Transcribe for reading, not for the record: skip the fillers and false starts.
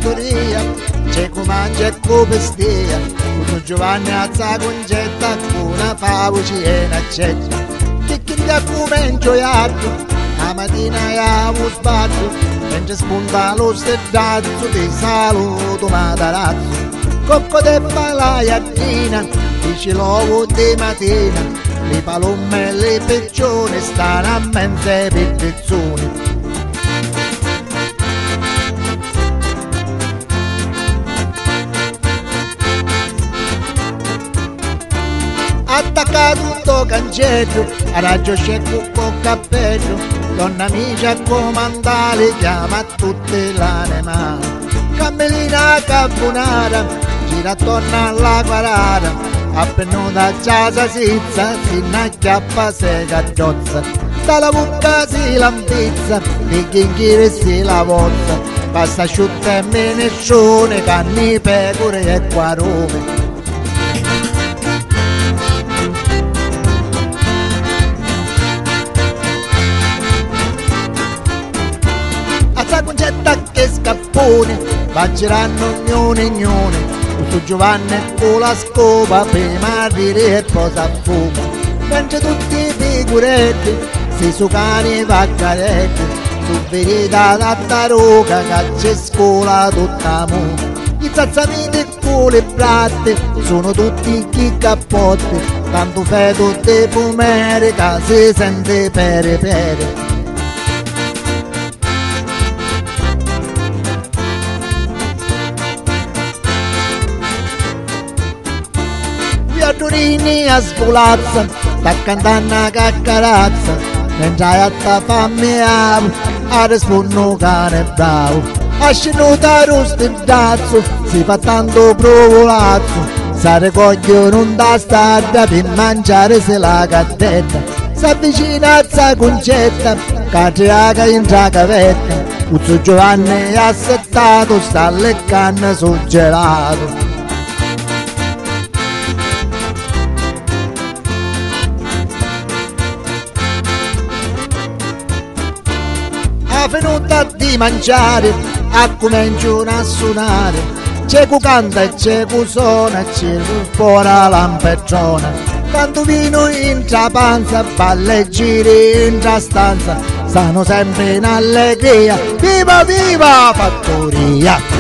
fattoria, c'è come mangia e come stia, con Giovanni alza concetta, con una favoci e una accetta, che da come ingioiato, la mattina amo sbatto, mentre spunta lo stedazzo, ti saluto matarazzo, cocco de palaiatina, dice l'uovo di mattina, le palome e le peccione stanno a mente per pezzoni. Attacca tutto cancello, a raggio scecco con cappello, donna amica comandale chiama a tutte l'anima. Cammellina carbonara, gira attorno alla quarara, appennuta casa sizza, si acchiappa se cazzozza, dalla bocca si lampizza, di chinchire si la vozza, pasta asciutta e menescione, canni, pecore e quarome. Concetta che scappone, va girando ognone, questo Giovanni con la scopa per marire e posa a fuoco, mentre tutti i figuretti si sucani e vaccaretti, su verita da taroca che c'è scuola tutta moda, i zazzamiti con le bratte sono tutti chi cappotti, tanto feto de pomere che si sente pere. Turini a scolazza, sta cantando a caccarazza, mentre a ta fammi amo, a rispondo cane bravo, a scenuta rostedazzo, si fa tanto provolazzo, si raccoglie non da strada per mangiare se la cattetta, si avvicina a sa concetta, catriaca in tra cavetta, Uzzo Giovanni è assettato, sta leccando sul gelato. Venuta di mangiare, a cominciano a suonare, c'è cu canta e c'è cu suona, c'è fuori la lampetrona, tanto vino in panza, balla e giri in stanza, stanno sempre in allegria, viva viva fattoria!